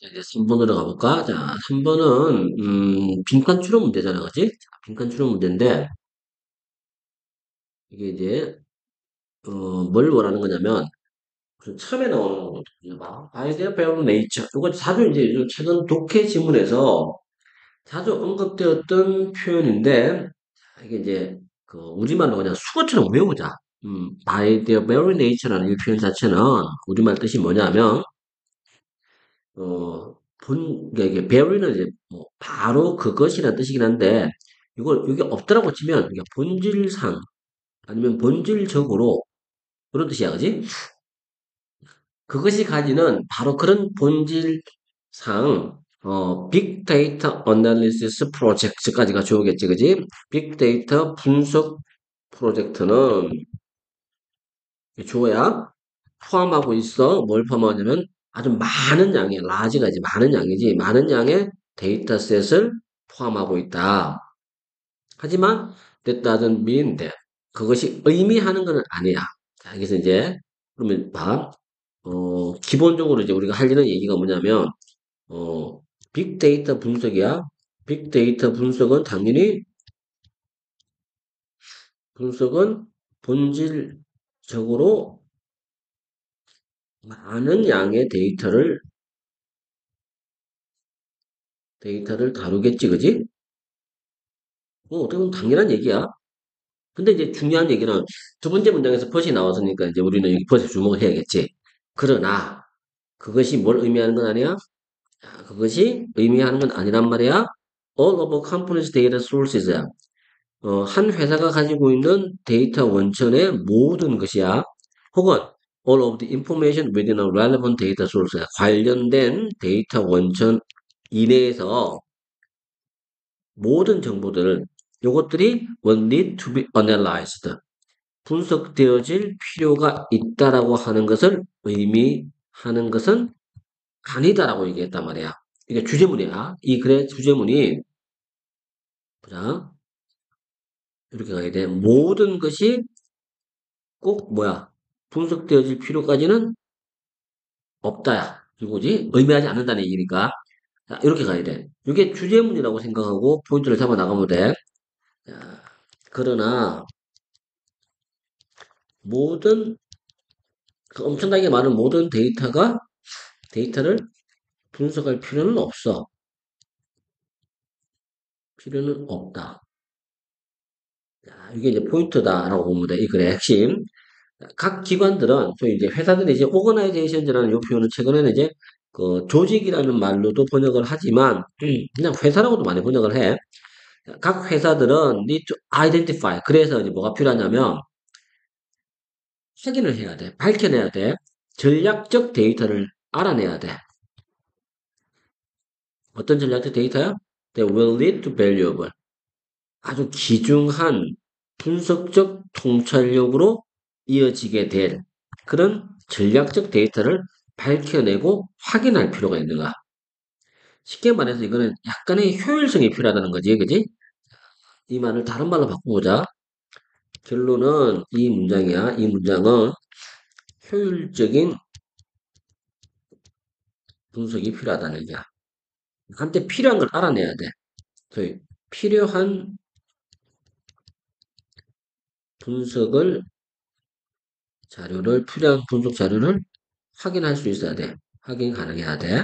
이제 3번으로 가볼까? 자, 3번은, 빈칸 추론 문제잖아, 그지? 빈칸 추론 문제인데, 이게 이제, 뭘 원하는 거냐면, 그 처음에 나오는 거, 봐. 아이디어 배운 네이처. 이거 자주 이제 요즘 최근 독해 지문에서 자주 언급되었던 표현인데, 이게 이제, 우리말로 그냥 수거처럼 외우자. by their very nature라는 이 표현 자체는 우리말 뜻이 뭐냐면, 그러니까 이게 very는 이제 뭐 바로 그것이라는 뜻이긴 한데, 이걸 여기 없더라고 치면, 그러니까 본질상, 아니면 본질적으로, 그런 뜻이야, 그지? 그것이 가지는 바로 그런 본질상, 빅데이터 어널리시스 프로젝트까지가 좋겠지, 그지? 빅데이터 분석 프로젝트는 주어야 포함하고 있어. 뭘 포함하냐면 아주 많은 양의 라지가 이제 많은 양이지 많은 양의 데이터셋을 포함하고 있다. 하지만 that doesn't mean that 그것이 의미하는 것은 아니야. 자, 여기서 이제 그러면 봐. 기본적으로 이제 우리가 할 일은 얘기가 뭐냐면 어, 빅데이터 분석이야. 빅데이터 분석은 당연히 분석은 본질적으로 많은 양의 데이터를 다루겠지, 그지? 어떻게 보면 당연한 얘기야. 근데 이제 중요한 얘기는 두 번째 문장에서 벗이 나왔으니까 이제 우리는 여기 벗에 주목을 해야겠지. 그러나 그것이 뭘 의미하는 건 아니야? 그것이 의미하는 건 아니란 말이야. All of a company's data sources야. 한 회사가 가지고 있는 데이터 원천의 모든 것이야. 혹은 all of the information within a relevant data source야. 관련된 데이터 원천 이내에서 모든 정보들을 요것들이 will need to be analyzed. 분석되어질 필요가 있다라고 하는 것을 의미하는 것은 아니다라고 얘기했단 말이야. 이게 주제문이야. 이 글의 주제문이 보자. 이렇게 가야 돼. 모든 것이 꼭 뭐야? 분석되어질 필요까지는 없다야. 이거지? 의미하지 않는다는 얘기니까. 자, 이렇게 가야 돼. 이게 주제문이라고 생각하고 포인트를 잡아 나가면 돼. 자, 그러나 모든 그 엄청나게 많은 모든 데이터를 분석할 필요는 없어. 필요는 없다. 자, 이게 이제 포인트다라고 보면 돼. 이 글의 핵심. 각 기관들은, 소위 이제 회사들이 이제 오거나이제이션이라는 이 표현은 최근에는 이제 그 조직이라는 말로도 번역을 하지만, 그냥 회사라고도 많이 번역을 해. 각 회사들은 need to identify. 그래서 이제 뭐가 필요하냐면, 확인을 해야 돼. 밝혀내야 돼. 전략적 데이터를 알아내야 돼. 어떤 전략적 데이터야? That will lead to valuable. 아주 귀중한 분석적 통찰력으로 이어지게 될 그런 전략적 데이터를 밝혀내고 확인할 필요가 있는 거야. 쉽게 말해서 이거는 약간의 효율성이 필요하다는 거지, 그지? 이 말을 다른 말로 바꿔보자. 결론은 이 문장이야. 이 문장은 효율적인 분석이 필요하다는 얘기야. 한테 필요한 걸 알아내야 돼. 소위 필요한 분석을 필요한 분석 자료를 확인할 수 있어야 돼. 확인 가능해야 돼.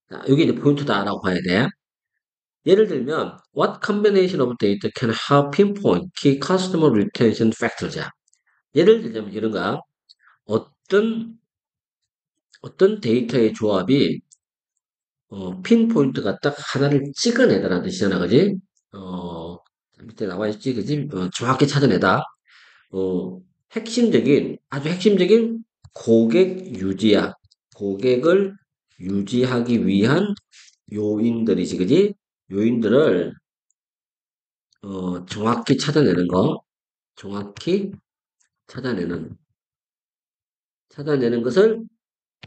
자, 이게 이제 포인트다라고 봐야 돼. 예를 들면, what combination of data can help pinpoint key customer retention factors야. 예를 들자면 이런 거야. 어떤, 어떤 데이터의 조합이, 핀포인트가 딱 하나를 찍어내다라는 뜻이잖아, 그지? 어, 밑에 나와 있지, 그지? 정확히 찾아내다. 어, 아주 핵심적인 고객 유지야. 고객을 유지하기 위한 요인들이지, 그지? 요인들을, 정확히 찾아내는 거. 정확히 찾아내는, 찾아내는 것을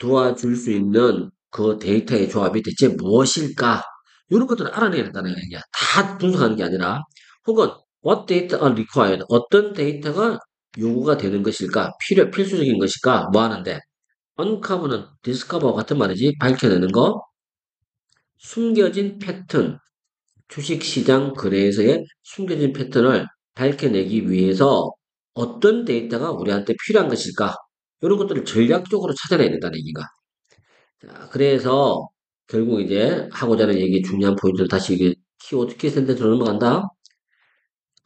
도와줄 수 있는 그 데이터의 조합이 대체 무엇일까? 이런 것들을 알아내야 된다는 얘기야. 다 분석하는 게 아니라, 혹은 what data are required? 어떤 데이터가 요구가 되는 것일까? 필수적인 것일까? 뭐 하는데? uncover는 discover 같은 말이지. 밝혀내는 거. 숨겨진 패턴, 주식시장 거래에서의 숨겨진 패턴을 밝혀내기 위해서 어떤 데이터가 우리한테 필요한 것일까? 이런 것들을 전략적으로 찾아내야 된다는 얘기가. 자, 그래서 결국 이제 하고자 하는 얘기 중요한 포인트를 다시 이게 키워드 키센텐스로 넘어간다.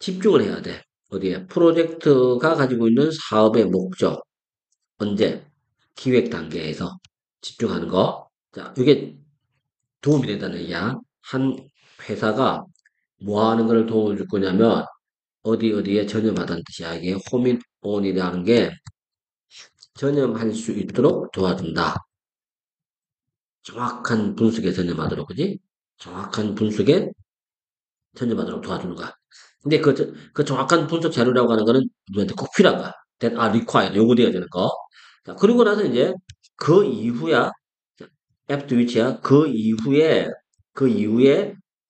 집중을 해야 돼. 어디에? 프로젝트가 가지고 있는 사업의 목적. 언제? 기획 단계에서 집중하는 거. 자, 이게 도움이 된다는 얘기야. 한 회사가 뭐 하는 걸 도움을 줄 거냐면, 어디에 전념하다는 뜻이야. 이게 홈인온이라는 게 전념할 수 있도록 도와준다. 정확한 분석에 전념하도록, 그지? 정확한 분석에 전념하도록 도와주는 거야. 근데 그 정확한 분석 자료라고 하는 거는 누구한테 꼭 필요한 거야. required, 요구되어야 되는 거. 자, 그리고 나서 이제 그 이후야, after which야, 그 이후에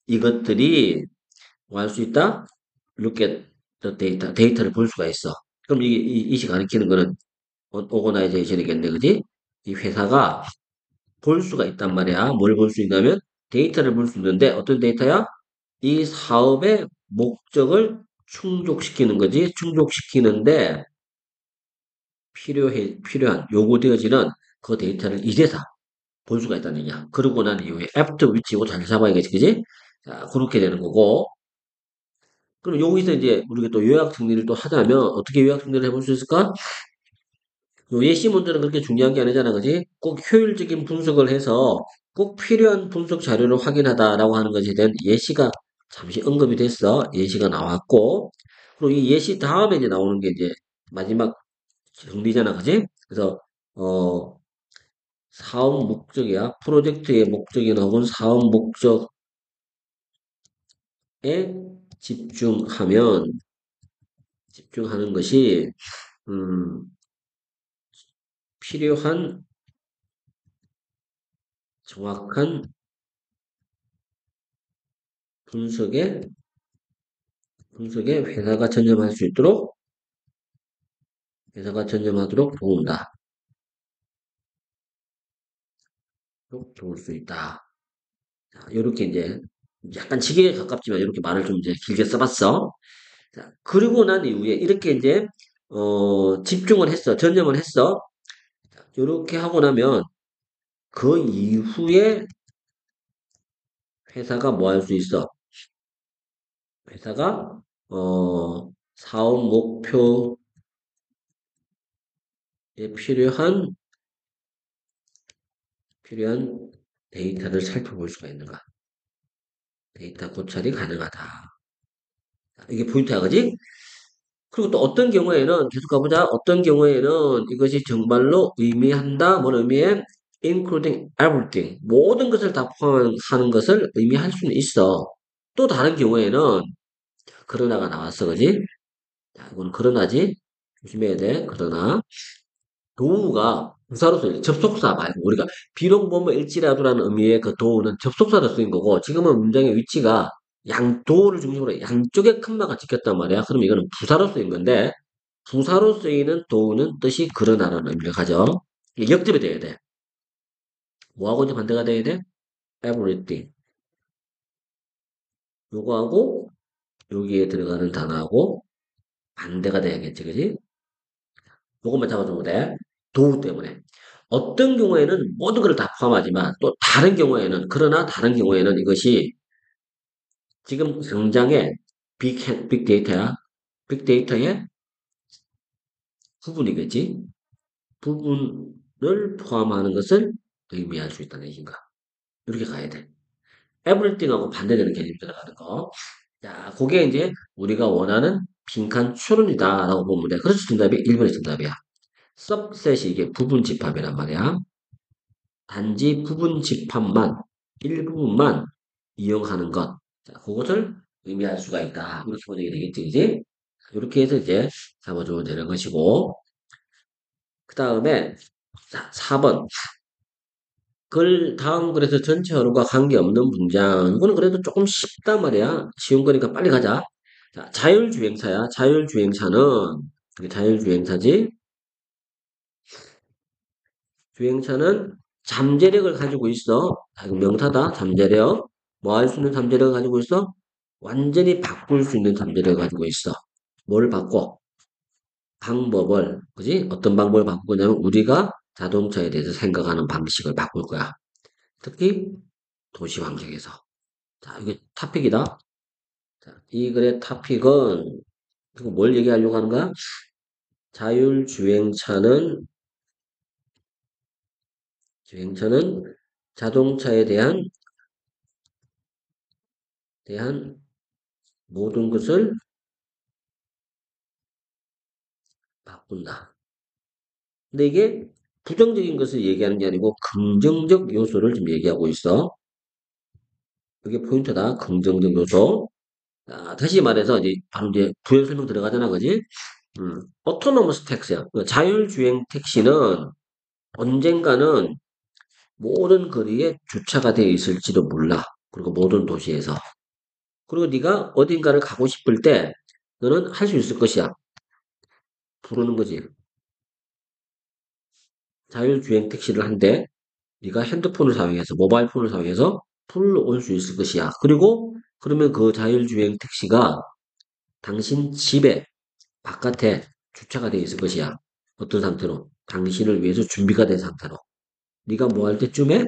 이것들이 뭐 할 수 있다? look at the data, 데이터를 볼 수가 있어. 그럼 이시 가리키는 거는 오거나이제이션이겠네, 그지? 이 회사가 볼 수가 있단 말이야. 뭘 볼 수 있냐면 데이터를 볼 수 있는데 어떤 데이터야? 이 사업의 목적을 충족시키는 거지. 충족시키는데 필요한, 요구되어지는 그 데이터를 이제서 볼 수가 있다는 얘기야. 그러고 난 이후에 after which이고 잘 잡아야겠지, 그지? 자, 그렇게 되는 거고. 그럼 여기서 이제 우리가 또 요약 정리를 또 하자면 어떻게 요약 정리를 해볼 수 있을까? 요 예시 문제는 그렇게 중요한 게 아니잖아, 그지? 꼭 효율적인 분석을 해서 꼭 필요한 분석 자료를 확인하다라고 하는 것에 대한 예시가 잠시 언급이 됐어. 예시가 나왔고. 그리고 이 예시 다음에 이제 나오는 게 이제 마지막 정리잖아, 그지? 그래서, 사업 목적이야. 프로젝트의 목적이나 혹은 사업 목적에 집중하는 것이, 음, 필요한 정확한 분석에 회사가 전념하도록 도울 수 있다. 자, 요렇게 이제 약간 지기에 가깝지만 이렇게 말을 좀 이제 길게 써봤어. 자, 그리고 난 이후에 이렇게 이제 집중을 했어. 전념을 했어. 자, 요렇게 하고 나면 그 이후에 회사가 뭐 할 수 있어? 회사가 사업 목표에 필요한 데이터를 살펴볼 수가 있는가? 데이터 고찰이 가능하다. 이게 포인트야, 그지? 그리고 또 어떤 경우에는, 계속 가보자. 어떤 경우에는 이것이 정말로 의미한다. 뭘 의미해? including everything. 모든 것을 다 포함하는 것을 의미할 수는 있어. 또 다른 경우에는, 그러나가 나왔어, 그지? 자, 이건 그러나지? 조심해야 돼. 그러나. 도우가 부사로서 접속사 말고 우리가 비록 뭐뭐 일지라도라는 의미의 그 도우는 접속사로 쓰인 거고 지금은 문장의 위치가 도우를 중심으로 양쪽에 컴마가 찍혔단 말이야. 그럼 이거는 부사로 쓰인 건데 부사로 쓰이는 도우는 뜻이 그러나라는 의미를 가져. 이게 역접이 돼야 돼. 뭐하고 이제 반대가 돼야 돼? everything. 요거하고 여기에 들어가는 단어하고 반대가 돼야겠지, 그지? 요것만 잡아주면 돼. 도우 때문에. 어떤 경우에는 모든 것을 다 포함하지만 또 다른 경우에는 그러나 다른 경우에는 이것이 지금 당장의 빅데이터야. 빅데이터의 부분이겠지. 부분을 포함하는 것을 의미할 수 있다는 얘기인가. 이렇게 가야 돼. everything하고 반대되는 개념이 들어가는 거. 자, 그게 이제 우리가 원하는 빈칸 추론이다라고 보면 돼. 그래서 정답이 1번이 정답이야. subset이 이게 부분 집합이란 말이야. 단지 부분 집합만, 일부분만 이용하는 것. 자, 그것을 의미할 수가 있다. 이렇게 번역이 되겠지, 이제? 이렇게 해서 이제 잡아주면 되는 것이고. 그 다음에 4번. 다음 글에서 전체 어록과 관계없는 문장. 이거는 그래도 조금 쉽단 말이야. 쉬운 거니까 빨리 가자. 자, 자율주행차야. 자율주행차는, 이게 자율주행차지? 주행차는 잠재력을 가지고 있어. 아, 이거 명사다. 잠재력. 뭐 할 수 있는 잠재력을 가지고 있어? 완전히 바꿀 수 있는 잠재력을 가지고 있어. 뭘 바꿔? 방법을, 그지? 어떤 방법을 바꿀 거냐면 우리가 자동차에 대해서 생각하는 방식을 바꿀 거야. 특히 도시 환경에서. 자, 이게 토픽이다. 자, 이 글의 토픽은 그리고 뭘 얘기하려고 하는 거야? 자율주행차는 주행차는 자동차에 대한 모든 것을 바꾼다. 근데 이게 부정적인 것을 얘기하는 게 아니고 긍정적 요소를 좀 얘기하고 있어. 이게 포인트다. 긍정적 요소. 아, 다시 말해서 이제 바로 이제 부연 설명 들어가잖아, 그지? 오토노머스 택시야. 자율주행 택시는 언젠가는 모든 거리에 주차가 되어 있을지도 몰라. 그리고 모든 도시에서. 그리고 네가 어딘가를 가고 싶을 때 너는 할 수 있을 것이야. 부르는 거지. 자율주행 택시를 한대 네가 핸드폰을 사용해서 모바일 폰을 사용해서 풀올 수 있을 것이야. 그리고 그러면 그 자율주행 택시가 당신 집에 바깥에 주차가 되어 있을 것이야. 어떤 상태로? 당신을 위해서 준비가 된 상태로. 네가 뭐 할 때쯤에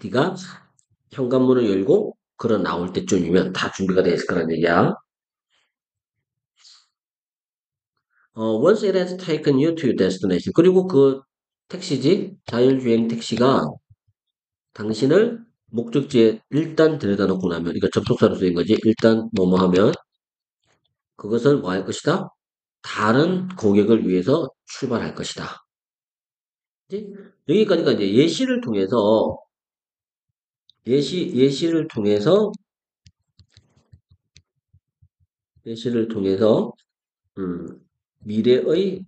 네가 현관문을 열고 걸어 나올 때쯤이면 다 준비가 되어 있을 거란 얘기야. Once it has taken you to your destination. 그리고 그 택시지, 자율주행 택시가 당신을 목적지에 일단 데려다 놓고 나면, 이거 접속사로 쓰인 거지. 일단 뭐뭐 하면, 그것을 뭐 할 것이다? 다른 고객을 위해서 출발할 것이다. 그치? 여기까지가 이제 예시를 통해서, 음, 미래의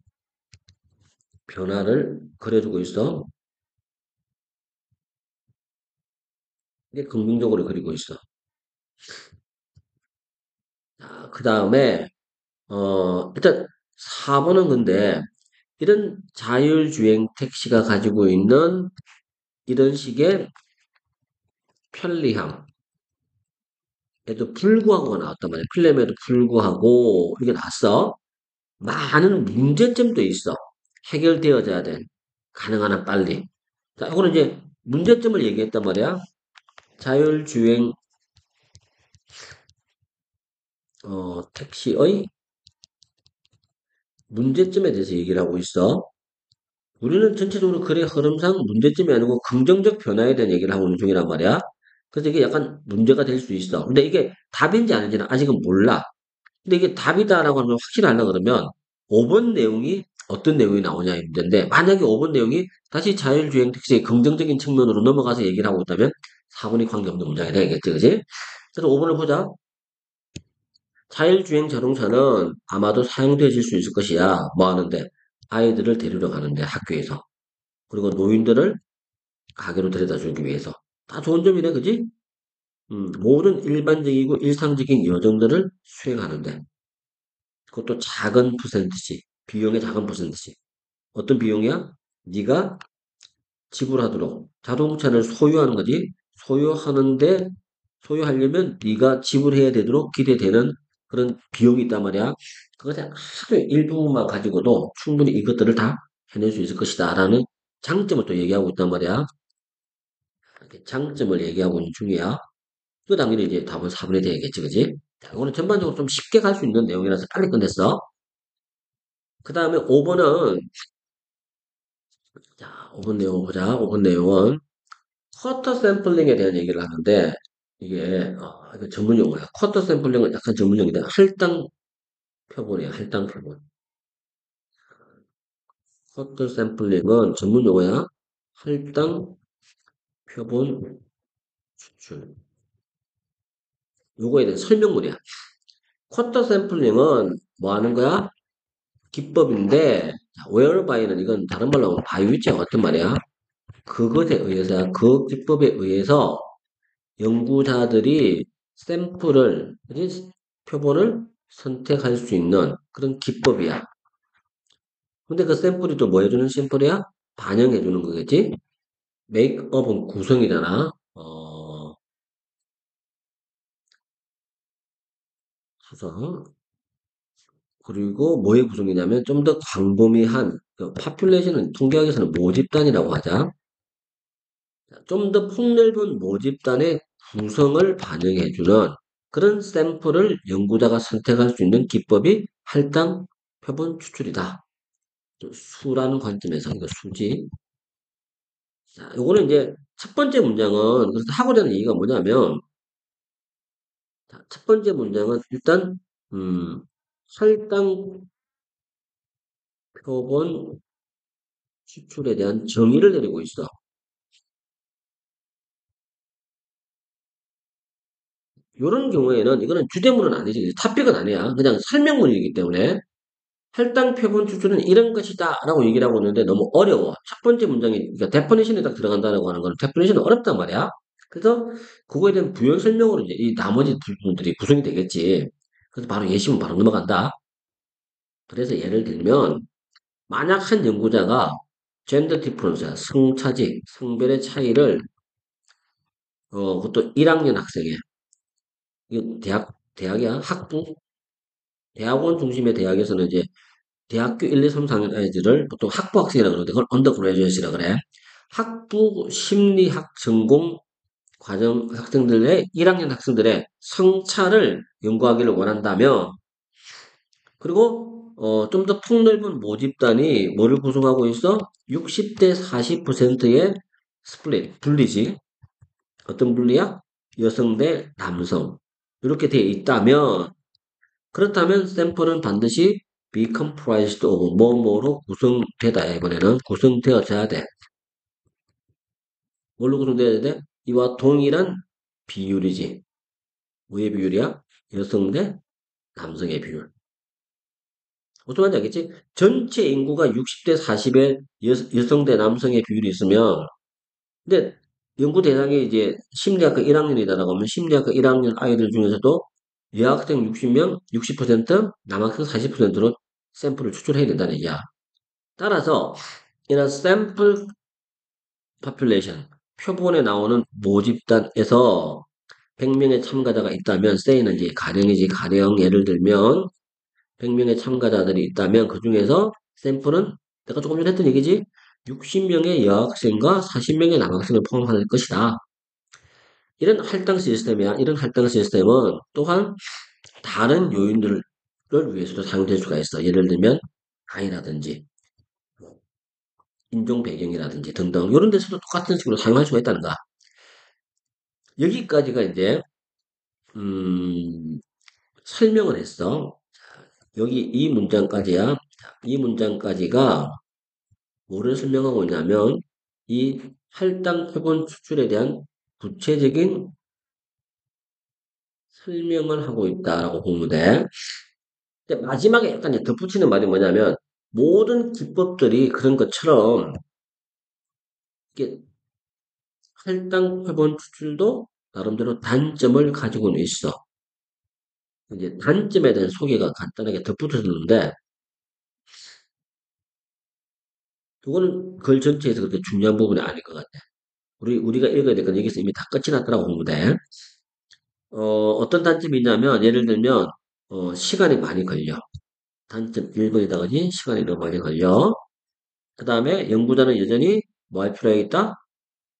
변화를 그려주고 있어. 이게 긍정적으로 그리고 있어. 자, 그 다음에, 일단 4번은 근데 이런 자율주행 택시가 가지고 있는 이런 식의 편리함에도 불구하고가 나왔단 말이야. 필름에도 불구하고 이게 나왔어. 많은 문제점도 있어. 해결되어져야 돼. 가능한 한 빨리. 자, 이거는 이제 문제점을 얘기했단 말이야. 자율주행 택시의 문제점에 대해서 얘기를 하고 있어. 우리는 전체적으로 글의 흐름상 문제점이 아니고 긍정적 변화에 대한 얘기를 하고 있는 중이란 말이야. 그래서 이게 약간 문제가 될 수 있어. 근데 이게 답인지 아닌지는 아직은 몰라. 근데 이게 답이다라고 하는 걸 확신하려 그러면 5번 내용이 어떤 내용이 나오냐의 문제인데 만약에 5번 내용이 다시 자율주행 택시의 긍정적인 측면으로 넘어가서 얘기를 하고 있다면 4번이 관계없는 문장이 되겠지, 그지? 그래서 5번을 보자. 자율주행 자동차는 아마도 사용되어질 수 있을 것이야. 뭐 하는데? 아이들을 데리러 가는데 학교에서. 그리고 노인들을 가게로 데려다 주기 위해서. 다 좋은 점이네, 그지? 모든 일반적이고 일상적인 여정들을 수행하는데. 그것도 작은 퍼센트씩. 비용의 작은 퍼센트씩. 어떤 비용이야? 네가 지불하도록. 자동차를 소유하는 거지. 소유하는데, 소유하려면 네가 지불해야 되도록 기대되는 그런 비용이 있단 말이야. 그것의 하루 일부분만 가지고도 충분히 이것들을 다 해낼 수 있을 것이다. 라는 장점을 또 얘기하고 있단 말이야. 이렇게 장점을 얘기하고 있는 중이야. 그 당연히 이제 답은 4분의 되겠지, 그지? 자, 이거는 전반적으로 좀 쉽게 갈 수 있는 내용이라서 빨리 끝냈어. 그 다음에 5번은, 자, 5번 내용 보자. 5번 내용은 쿼터 샘플링에 대한 얘기를 하는데, 이게, 이거 전문 용어야. 쿼터 샘플링은 약간 전문 용어인데, 할당 표본이야, 할당 표본. 쿼터 샘플링은 전문 용어야. 할당 표본 추출. 요거에 대한 설명문이야. 쿼터 샘플링은 뭐 하는 거야? 기법인데, whereby는 이건 다른 말로 하면 바이위치가 같은 말이야. 그것에 의해서, 그 기법에 의해서 연구자들이 샘플을, 그지? 표본을 선택할 수 있는 그런 기법이야. 근데 그 샘플이 또 뭐 해주는 샘플이야? 반영해 주는 거겠지? make up은 구성이잖아. 구성. 그리고 뭐의 구성이냐면 좀 더 광범위한 파퓰레이션은 통계학에서는 모집단이라고 하자. 좀 더 폭넓은 모집단의 구성을 반영해주는 그런 샘플을 연구자가 선택할 수 있는 기법이 할당 표본 추출이다. 수라는 관점에서 이거 수지. 자, 요거는 이제 첫 번째 문장은 그래서 하고자 하는 얘기가 뭐냐면 자, 첫 번째 문장은 일단 할당 표본 추출에 대한 정의를 내리고 있어. 이런 경우에는 이거는 주제문은 아니지. 탑픽은 아니야. 그냥 설명문이기 때문에 할당 표본 추출은 이런 것이다 라고 얘기를 하고 있는데 너무 어려워. 첫 번째 문장이 그러니까 데퍼니션에 딱 들어간다고 하는 건 데퍼니션은 어렵단 말이야. 그래서 그거에 대한 부연 설명으로 이제 이 나머지 부분들이 구성이 되겠지. 그래서 바로 예시문 바로 넘어간다. 그래서 예를 들면 만약 한 연구자가 젠더 디퍼런스, 성차지, 성별의 차이를 그것도 1학년 학생에 이거 대학이야 학부 대학원 중심의 대학에서는 이제 대학교 1, 2, 3, 4학년 아이들을 보통 학부 학생이라고 그러는데 그걸 언더그레듀에이트라 그래. 학부 심리학 전공 과정 학생들의 1학년 학생들의 성차를 연구하기를 원한다면 그리고 좀 더 폭넓은 모집단이 뭐를 구성하고 있어? 60대 40%의 스플릿, 분리지. 어떤 분리야? 여성 대 남성. 이렇게 되어 있다면 그렇다면 샘플은 반드시 be comprised of 뭐뭐로 구성되다. 이번에는 구성되어져야 돼. 뭘로 구성되어야 돼? 이와 동일한 비율이지. 뭐의 비율이야? 여성 대 남성의 비율. 무슨 말인지 알겠지? 전체 인구가 60대 40의 여성 대 남성의 비율이 있으면 근데 연구 대상이 이제 심리학과 1학년이다라고 하면 심리학과 1학년 아이들 중에서도 여학생 60명, 60%, 남학생 40%로 샘플을 추출해야 된다는 얘기야. 따라서 이런 샘플 population 표본에 나오는 모집단에서 100명의 참가자가 있다면 say는 이제 가령이지 가령 예를 들면 100명의 참가자들이 있다면 그 중에서 샘플은 내가 조금 전에 했던 얘기지 60명의 여학생과 40명의 남학생을 포함할 것이다. 이런 할당 시스템이야. 이런 할당 시스템은 또한 다른 요인들을 위해서도 사용될 수가 있어. 예를 들면 나이라든지 인종 배경이라든지 등등 이런 데서도 똑같은 식으로 사용할 수가 있다는 거야. 여기까지가 이제 설명을 했어. 여기 이 문장까지야. 이 문장까지가 뭐를 설명하고 있냐면 이 할당 표본 추출에 대한 구체적인 설명을 하고 있다라고 보면 돼. 근데 마지막에 약간 이제 덧붙이는 말이 뭐냐면 모든 기법들이 그런 것처럼 이게 할당 표본 추출도 나름대로 단점을 가지고는 있어. 이제 단점에 대한 소개가 간단하게 덧붙여졌는데 그거는 글 전체에서 그렇게 중요한 부분이 아닐 것 같아. 우리가 읽어야 될 건 여기서 이미 다 끝이 났더라고 보면 돼. 어떤 단점이 있냐면 예를 들면 시간이 많이 걸려. 단점 1번이다가지 시간이 너무 많이 걸려. 그 다음에 연구자는 여전히 뭐 할 필요가 있다?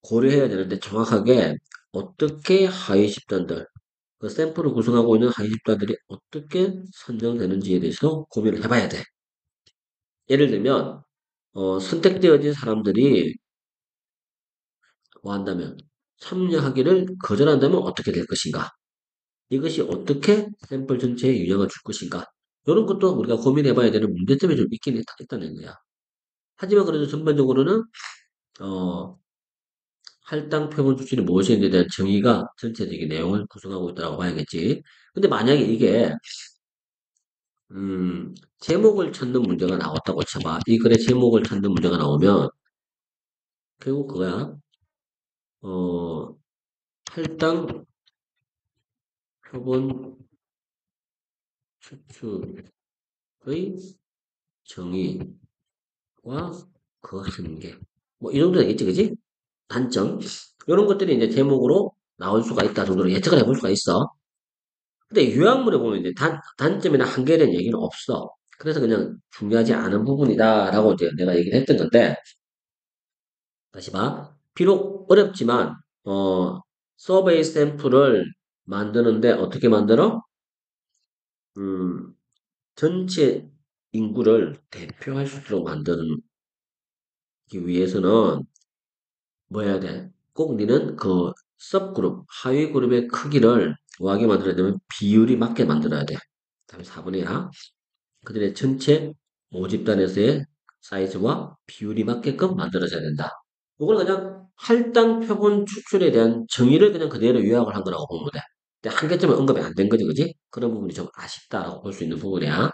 고려해야 되는데 정확하게 어떻게 하위 집단들, 그 샘플을 구성하고 있는 하위 집단들이 어떻게 선정되는지에 대해서 고민을 해봐야 돼. 예를 들면 선택되어진 사람들이 뭐 한다면 참여하기를 거절한다면 어떻게 될 것인가? 이것이 어떻게 샘플 전체에 영향을 줄 것인가? 이런 것도 우리가 고민해봐야 되는 문제점이 좀 있긴 있다는 거야. 하지만 그래도 전반적으로는 어, 할당 표본 수준이 무엇인지에 대한 정의가 전체적인 내용을 구성하고 있다고 봐야겠지. 근데 만약에 이게 제목을 찾는 문제가 나왔다고 쳐봐. 이 글의 제목을 찾는 문제가 나오면 결국 그거야. 어, 할당 표본 추출의 정의와 그 한계. 뭐, 이 정도 되겠지, 그지? 단점. 이런 것들이 이제 제목으로 나올 수가 있다 정도로 예측을 해볼 수가 있어. 근데 요약문에 보면 이제 단점이나 한계에 대한 얘기는 없어. 그래서 그냥 중요하지 않은 부분이다라고 이제 내가 얘기를 했던 건데, 다시 봐. 비록 어렵지만, 서베이 샘플을 만드는데 어떻게 만들어? 음, 전체 인구를 대표할 수 있도록 만드는 기 위해서는 뭐 해야 돼? 꼭 니는 그 서브그룹, 하위 그룹의 크기를 뭐하게 만들어야 되면 비율이 맞게 만들어야 돼. 다음에 4번이야. 그들의 전체 모집단에서의 사이즈와 비율이 맞게끔 만들어져야 된다. 이걸 그냥 할당 표본 추출에 대한 정의를 그냥 그대로 요약을 한 거라고 보면 돼. 근데 한계점은 언급이 안 된 거지, 그지? 그런 부분이 좀 아쉽다라고 볼 수 있는 부분이야.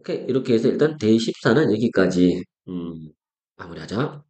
오케이, 이렇게 해서 일단 대14는 여기까지, 마무리하자.